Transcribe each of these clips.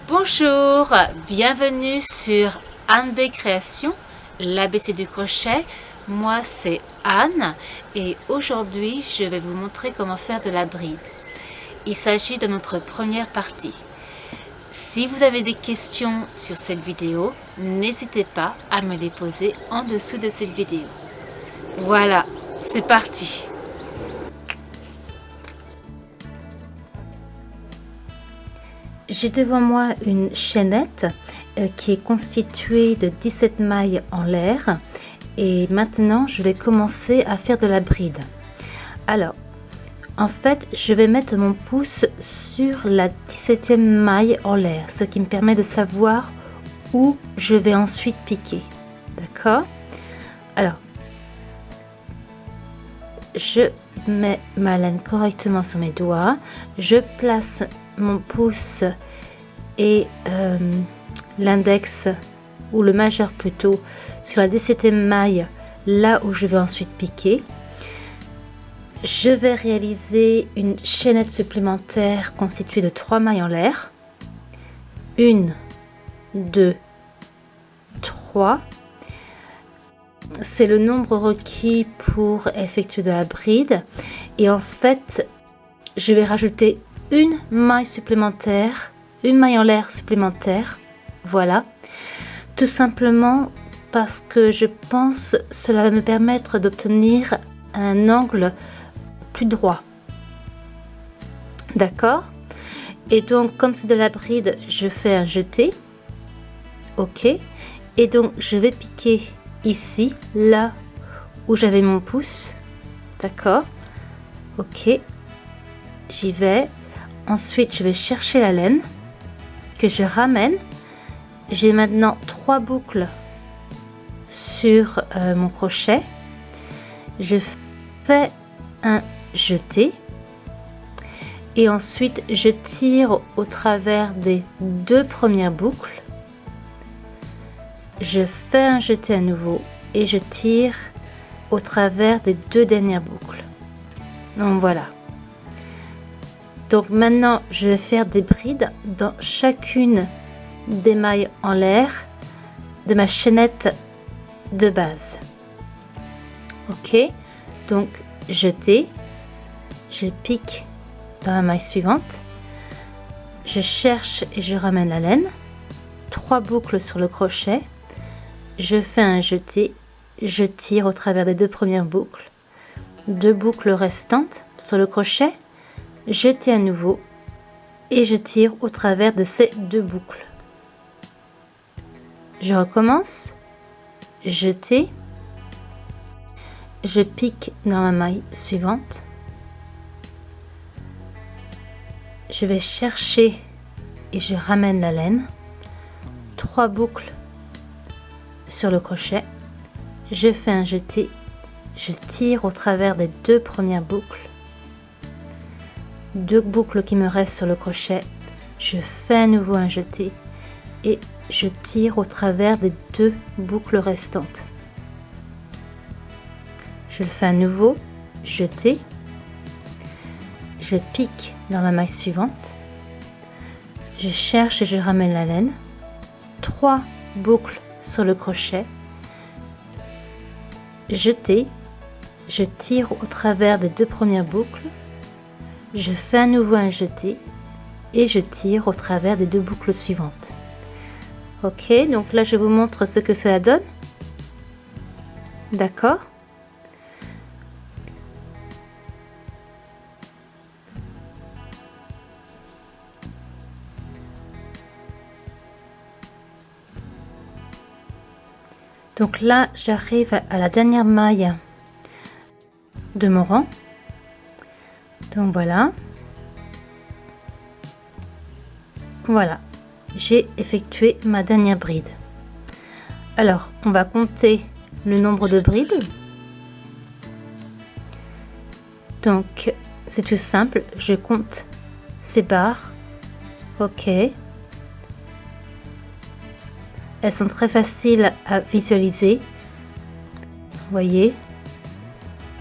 Bonjour, bienvenue sur Anne B Création, l'ABC du crochet. Moi c'est Anne et aujourd'hui je vais vous montrer comment faire de la bride. Il s'agit de notre première partie. Si vous avez des questions sur cette vidéo, n'hésitez pas à me les poser en dessous de cette vidéo. Voilà, c'est parti! J'ai devant moi une chaînette qui est constituée de 17 mailles en l'air et maintenant je vais commencer à faire de la bride. Alors en fait je vais mettre mon pouce sur la 17e maille en l'air, ce qui me permet de savoir où je vais ensuite piquer. D'accord? Alors je mets ma laine correctement sur mes doigts, je place mon pouce et l'index ou le majeur plutôt sur la 17e maille, là où je vais ensuite piquer. Je vais réaliser une chaînette supplémentaire constituée de 3 mailles en l'air. 1, 2, 3. C'est le nombre requis pour effectuer de la bride et en fait je vais rajouter une maille supplémentaire, une maille en l'air supplémentaire, voilà, tout simplement parce que je pense cela va me permettre d'obtenir un angle plus droit. D'accord? Et donc comme c'est de la bride, je fais un jeté, ok, et donc je vais piquer ici, là où j'avais mon pouce, d'accord, ok, j'y vais. Ensuite je vais chercher la laine que je ramène. J'ai maintenant 3 boucles sur mon crochet. Je fais un jeté et ensuite je tire au travers des 2 premières boucles. Je fais un jeté à nouveau et je tire au travers des 2 dernières boucles. Donc voilà. Donc maintenant je vais faire des brides dans chacune des mailles en l'air de ma chaînette de base. Ok, donc jeté, je pique dans la maille suivante, je cherche et je ramène la laine, 3 boucles sur le crochet, je fais un jeté, je tire au travers des 2 premières boucles, 2 boucles restantes sur le crochet, jeté à nouveau et je tire au travers de ces 2 boucles. Je recommence, jeté, je pique dans la maille suivante, je vais chercher et je ramène la laine, 3 boucles sur le crochet, je fais un jeté, je tire au travers des 2 premières boucles, 2 boucles qui me restent sur le crochet, je fais à nouveau un jeté et je tire au travers des 2 boucles restantes. Je le fais à nouveau, jeté, je pique dans la maille suivante, je cherche et je ramène la laine, 3 boucles sur le crochet, jeté, je tire au travers des 2 premières boucles, je fais à nouveau un jeté et je tire au travers des 2 boucles suivantes. Ok, donc là je vous montre ce que cela donne. D'accord? Donc là j'arrive à la dernière maille de mon rang. Donc voilà. Voilà, j'ai effectué ma dernière bride. Alors, on va compter le nombre de brides. Donc, c'est tout simple, je compte ces barres. Ok. Elles sont très faciles à visualiser. Vous voyez,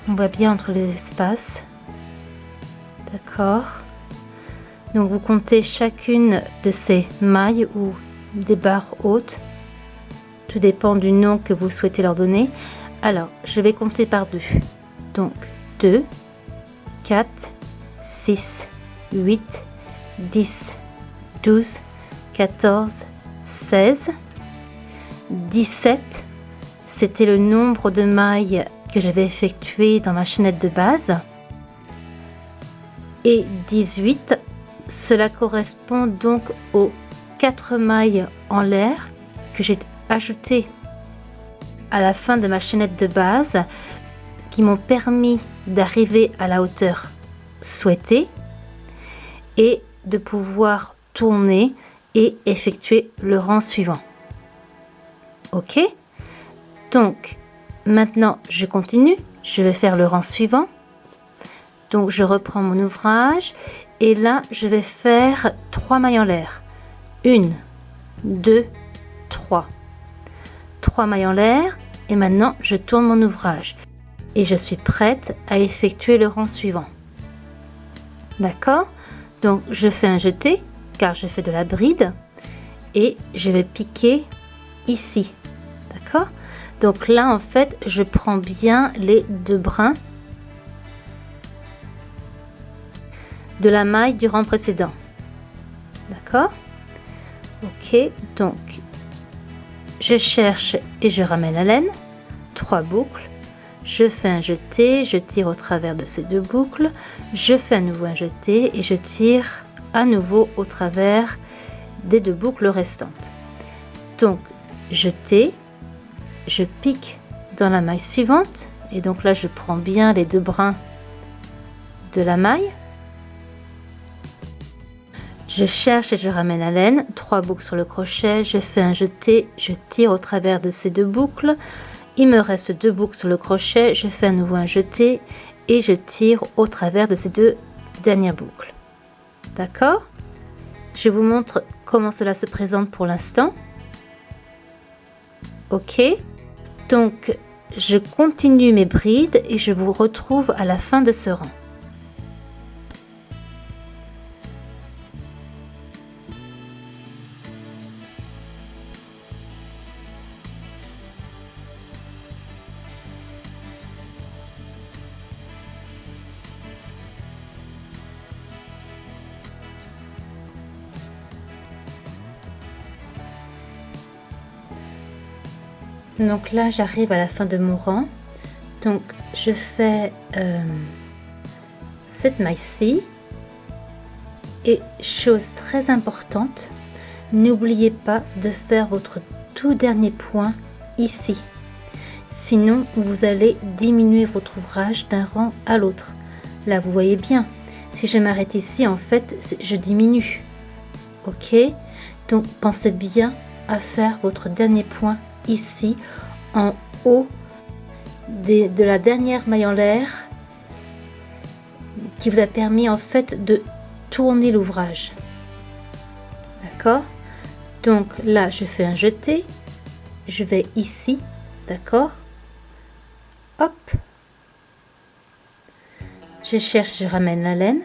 on voit bien entre les espaces. D'accord. Donc vous comptez chacune de ces mailles ou des barres hautes. Tout dépend du nom que vous souhaitez leur donner. Alors, je vais compter par 2. Donc 2, 4, 6, 8, 10, 12, 14, 16, 17. C'était le nombre de mailles que j'avais effectué dans ma chaînette de base. Et 18, cela correspond donc aux 4 mailles en l'air que j'ai ajoutées à la fin de ma chaînette de base, qui m'ont permis d'arriver à la hauteur souhaitée et de pouvoir tourner et effectuer le rang suivant. Ok, donc maintenant je continue, je vais faire le rang suivant. Donc je reprends mon ouvrage et là je vais faire 3 mailles en l'air. 1, 2, 3. 3 mailles en l'air et maintenant je tourne mon ouvrage et je suis prête à effectuer le rang suivant. D'accord? Donc je fais un jeté car je fais de la bride et je vais piquer ici. D'accord? Donc là en fait je prends bien les 2 brins de la maille du rang précédent. D'accord? Ok, donc je cherche et je ramène la laine, 3 boucles, je fais un jeté, je tire au travers de ces 2 boucles, je fais à nouveau un jeté et je tire à nouveau au travers des 2 boucles restantes. Donc jeté, je pique dans la maille suivante et donc là je prends bien les 2 brins de la maille. Je cherche et je ramène la laine, 3 boucles sur le crochet, je fais un jeté, je tire au travers de ces 2 boucles, il me reste 2 boucles sur le crochet, je fais à nouveau un jeté et je tire au travers de ces 2 dernières boucles. D'accord? Je vous montre comment cela se présente pour l'instant. Ok, donc je continue mes brides et je vous retrouve à la fin de ce rang. Donc là j'arrive à la fin de mon rang, donc je fais cette maille-ci et chose très importante, n'oubliez pas de faire votre tout dernier point ici, sinon vous allez diminuer votre ouvrage d'un rang à l'autre. Là vous voyez bien, si je m'arrête ici en fait je diminue. Ok, donc pensez bien à faire votre dernier point ici en haut de la dernière maille en l'air qui vous a permis en fait de tourner l'ouvrage. D'accord? Donc là je fais un jeté, je vais ici, d'accord? Hop, je cherche, je ramène la laine,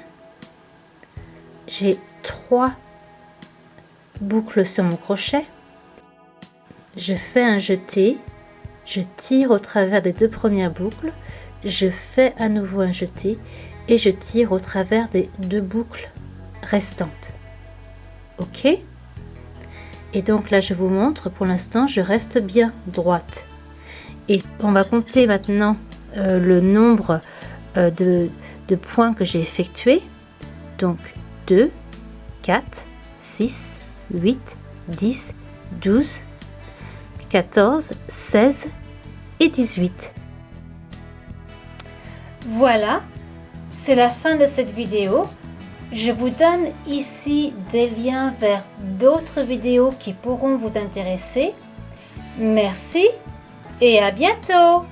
j'ai 3 boucles sur mon crochet. Je fais un jeté, je tire au travers des 2 premières boucles, je fais à nouveau un jeté et je tire au travers des 2 boucles restantes. Ok? Et donc là je vous montre, pour l'instant je reste bien droite. Et on va compter maintenant le nombre de points que j'ai effectués. Donc 2, 4, 6, 8, 10, 12, 14, 16 et 18. Voilà, c'est la fin de cette vidéo. Je vous donne ici des liens vers d'autres vidéos qui pourront vous intéresser. Merci et à bientôt!